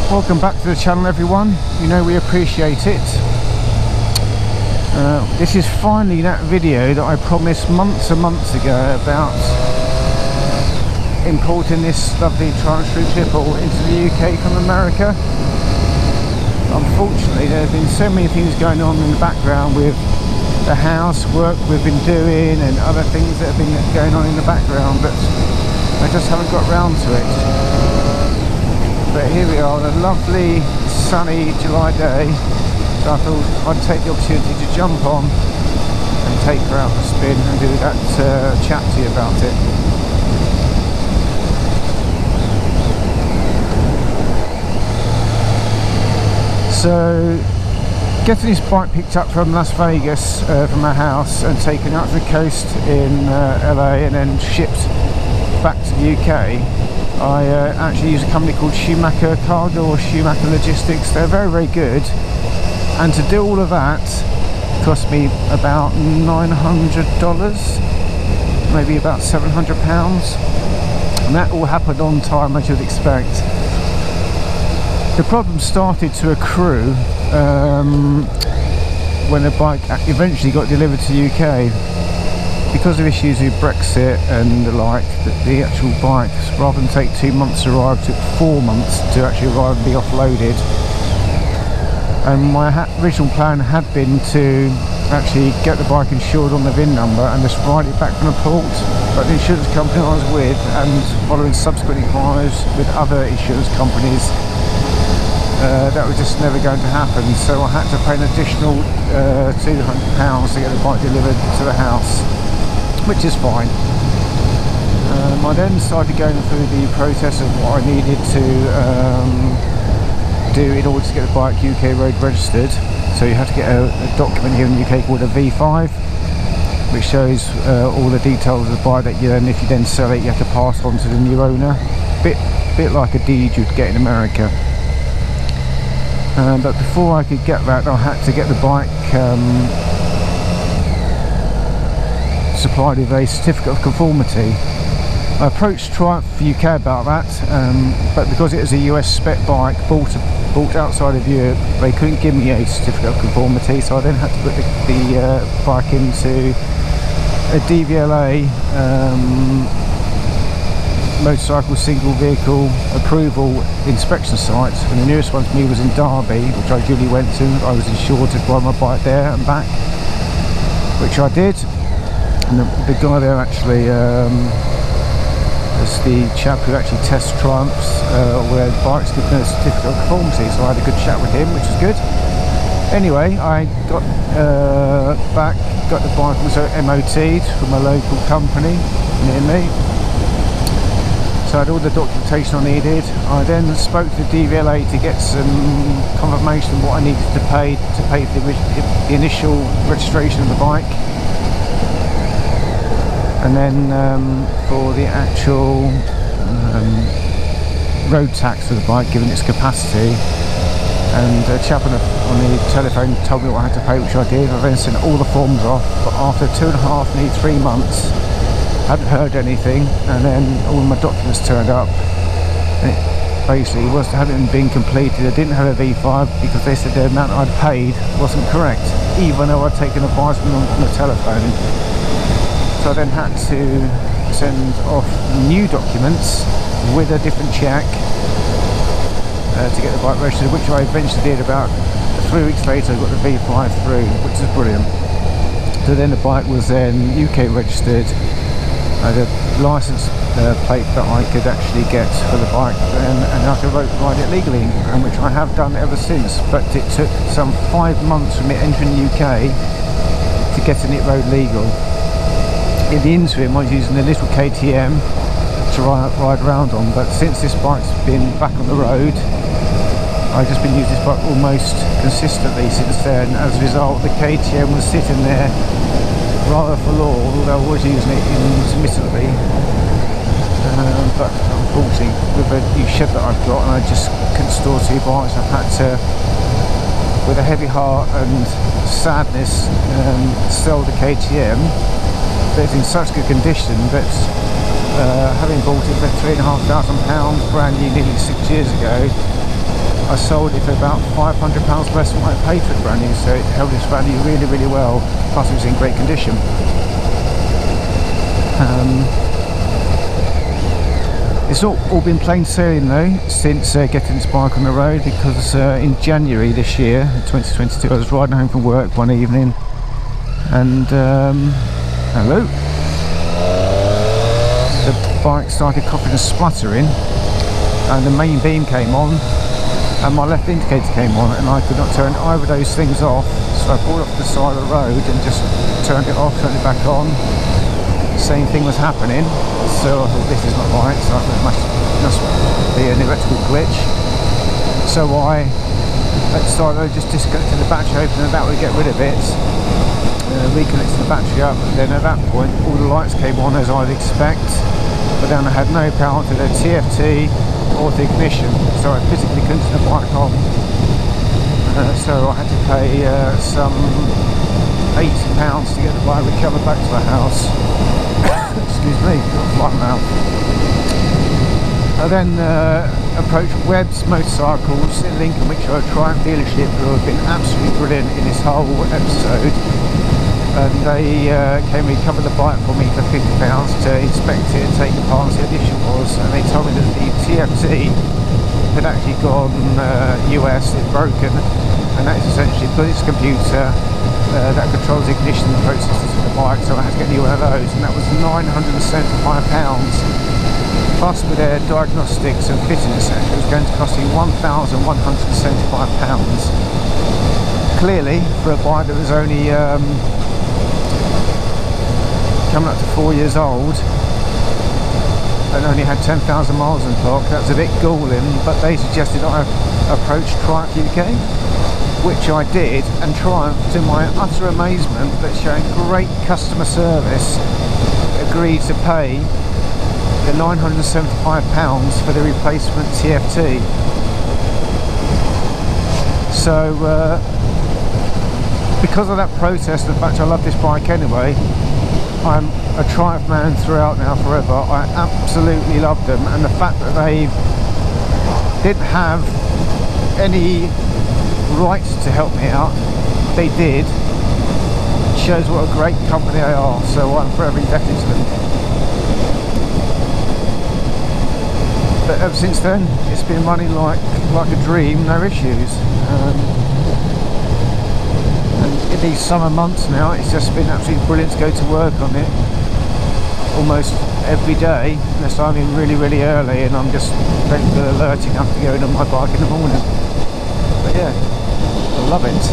Welcome back to the channel, everyone. You know we appreciate it. This is finally that video that I promised months and months ago about importing this lovely Trans-True Triple into the UK from America. Unfortunately, there have been so many things going on in the background with the house work we've been doing and other things that have been going on in the background, but I just haven't got round to it. But here we are on a lovely sunny July day, so I thought I'd take the opportunity to jump on and take her out for a spin and do that chat to you about it. So getting this bike picked up from Las Vegas from our house and taken out to the coast in LA and then shipped back to the UK, I actually use a company called Schumacher Cargo or Schumacher Logistics. They're very, very good, and to do all of that cost me about $900, maybe about £700, and that all happened on time, as you'd expect. The problem started to accrue when the bike eventually got delivered to the UK. Because of issues with Brexit and the like, the actual bike, rather than take 2 months to arrive, took 4 months to actually arrive and be offloaded. And my original plan had been to actually get the bike insured on the VIN number and just ride it back from the port. But the insurance company I was with, and following subsequent inquiries with other insurance companies, that was just never going to happen. So I had to pay an additional £200 to get the bike delivered to the house, which is fine. I then started going through the process of what I needed to do in order to get the bike UK road registered. So you have to get a document here in the UK called a V5, which shows all the details of the bike that if you then sell it, you have to pass on to the new owner. Bit like a deed you'd get in America. But before I could get that, I had to get the bike supplied with a certificate of conformity. I approached Triumph UK about that, but because it was a US spec bike bought outside of Europe, they couldn't give me a certificate of conformity, so I then had to put the bike into a DVLA motorcycle single vehicle approval inspection site, and the nearest one to me was in Derby, which I duly went to. I was insured to ride my bike there and back, which I did. And the guy there actually is the chap who actually tests Triumphs where bikes give no certificate of conformity, so I had a good chat with him, which was good. Anyway, I got back, got the bike also MOT'd from a local company near me, so I had all the documentation I needed. I then spoke to the DVLA to get some confirmation of what I needed to pay for the initial registration of the bike. And then for the actual road tax of the bike, given its capacity, and a chap on the telephone told me what I had to pay, which I did. I then sent all the forms off, but after 2.5, nearly 3 months, I hadn't heard anything, and then all my documents turned up, and it basically hadn't been completed. I didn't have a V5 because they said the amount I'd paid wasn't correct, even though I'd taken advice from them on the telephone. So I then had to send off new documents with a different check to get the bike registered, which I eventually did. About 3 weeks later I got the V5 through, which is brilliant. So then the bike was then UK registered. I had a license plate that I could actually get for the bike, and I could ride it legally, and which I have done ever since. But it took some 5 months from it entering the UK to getting it road legal. In the interim I was using a little KTM to ride around on, but since this bike's been back on the road, I've just been using this bike almost consistently since then. As a result, the KTM was sitting there rather forlorn, although I was using it intermittently. But unfortunately, with a new shed that I've got, and I just couldn't store 2 bikes, I've had to, with a heavy heart and sadness, sell the KTM. But it's in such good condition that having bought it for £3,500 brand new nearly 6 years ago, I sold it for about £500 less than what I paid for it brand new, so it held its value really, really well. Plus, it was in great condition. It's all been plain sailing though since getting this bike on the road, because in January this year, 2022, I was riding home from work one evening and hello, the bike started coughing and spluttering and the main beam came on and my left indicator came on and I could not turn either of those things off, so I pulled off the side of the road and just turned it off, turned it back on. Same thing was happening, so I thought this is not right, so it must be an electrical glitch. So I decided I just disconnected the battery opener and that would get rid of it. Reconnected the battery up, and then at that point all the lights came on as I'd expect, but then I had no power to the TFT or the ignition, so I physically couldn't turn the bike on. So I had to pay some £80 to get the bike recovered back to the house. Excuse me, got a fly mouth. I then approached Webb's Motorcycles in Lincoln, which are a Triumph dealership, who have been absolutely brilliant in this whole episode. And they came and recovered the bike for me for £50 to inspect it and take it apart and see what the issue was. And they told me that the TFT had actually gone US, it's broken, and that is essentially because it's a computer that controls the ignition processes of the bike, so I had to get a new one of those, and that was £975. Plus with their diagnostics and fitting etc. it was going to cost me £1,175. Clearly, for a bike that was only coming up to 4 years old and only had 10,000 miles on the clock, that was a bit galling, but they suggested I approach Triumph UK, which I did, and Triumph, to my utter amazement, but showing great customer service, agreed to pay the £975 for the replacement TFT. So because of that process, the fact I love this bike anyway, I'm a Triumph man throughout now, forever. I absolutely love them, and the fact that they didn't have any rights to help me out, they did, shows what a great company they are, so I'm forever indebted to them. But ever since then, it's been running like a dream, no issues. And in these summer months now, it's just been absolutely brilliant to go to work on it almost every day, unless I'm in really, really early and I'm just ready for the alerting enough to go in on my bike in the morning. But yeah, I love it.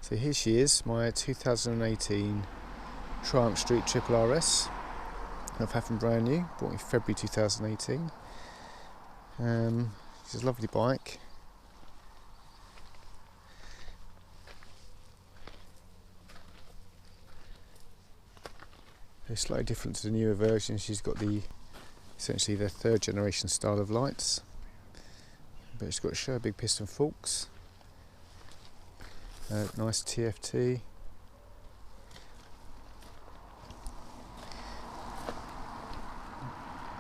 So here she is, my 2018 Triumph Street Triple RS. I've had from brand new, bought in February 2018. It's a lovely bike. It's slightly different to the newer version. She's got essentially the third generation style of lights, but it's got show big piston forks. Nice TFT.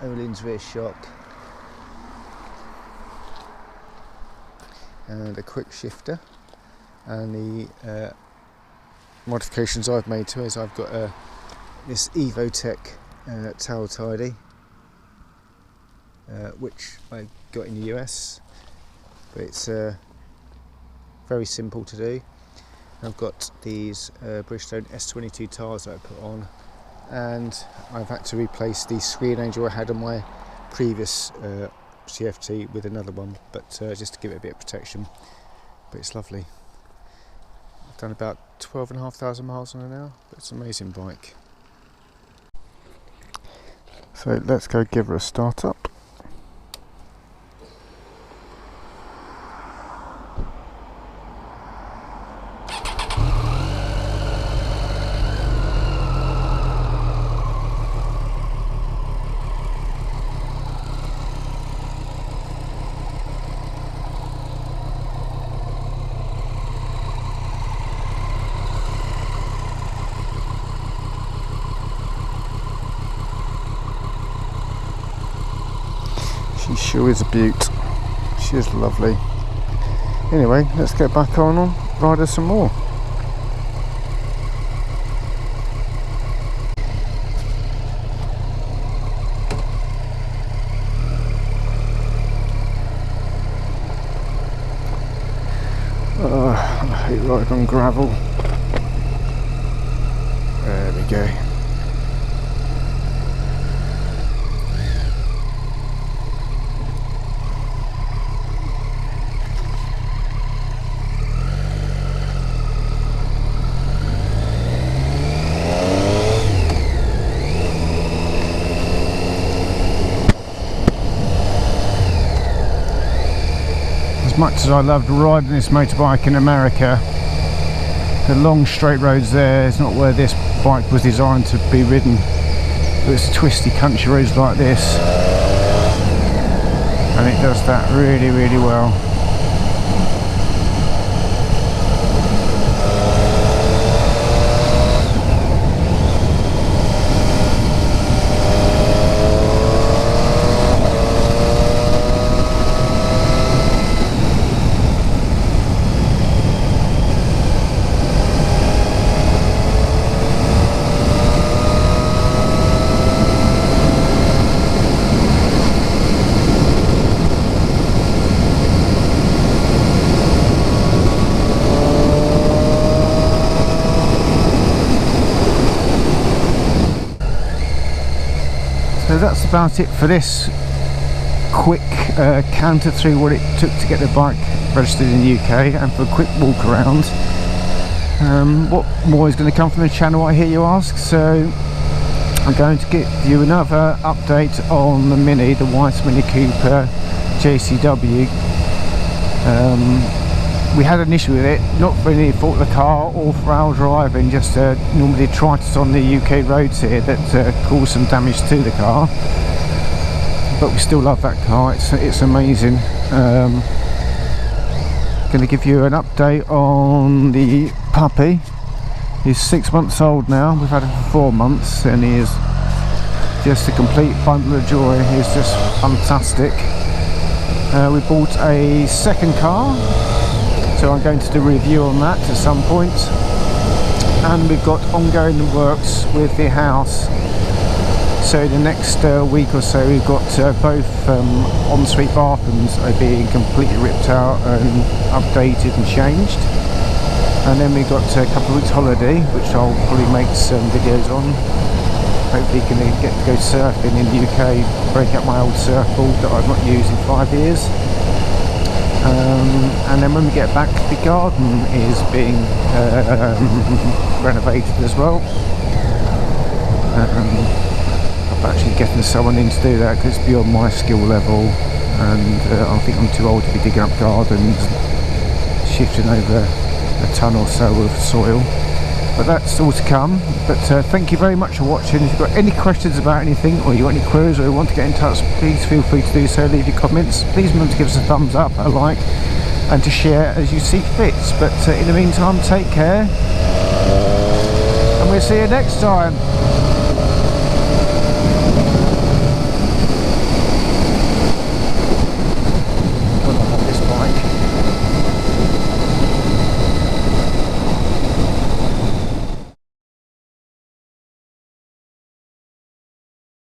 Öhlins rear shock. And a quick shifter. And the modifications I've made to it is I've got this Evotech tail tidy, which I got in the US, but it's very simple to do. I've got these Bridgestone S22 tyres that I put on, and I've had to replace the screen angel I had on my previous CFT with another one, but just to give it a bit of protection. But it's lovely. I've done about 12,500 miles on it now, but it's an amazing bike. So let's go give her a start up. She is a beaut. She is lovely. Anyway, let's get back on and ride her some more. I hate riding on gravel. There we go. As much as I loved riding this motorbike in America, the long straight roads there is not where this bike was designed to be ridden. It's twisty country roads like this, and it does that really, really well. So that's about it for this quick canter through what it took to get the bike registered in the UK, and for a quick walk around. What more is going to come from the channel, I hear you ask? So I'm going to give you another update on the Mini, the white Mini Cooper JCW. We had an issue with it, not for any fault of the car or for our driving, just normally detritus on the UK roads here that caused some damage to the car. But we still love that car, it's amazing. Going to give you an update on the puppy. He's 6 months old now, we've had him for 4 months, and he is just a complete bundle of joy. He's just fantastic. We bought a second car, so I'm going to do a review on that at some point. And we've got ongoing works with the house. So the next week or so we've got both ensuite bathrooms are being completely ripped out and updated and changed. And then we've got a couple of weeks holiday, which I'll probably make some videos on. Hopefully going to get to go surfing in the UK, break up my old surfboard that I've not used in 5 years. And then when we get back, the garden is being renovated as well. I'm actually getting someone in to do that because it's beyond my skill level, and I think I'm too old to be digging up gardens, shifting over a ton or so of soil. But that's all to come. But thank you very much for watching. If you've got any questions about anything, or you've got any queries, or you want to get in touch, please feel free to do so. Leave your comments. Please remember to give us a thumbs up, a like, and to share as you see fit. But in the meantime, take care, and we'll see you next time.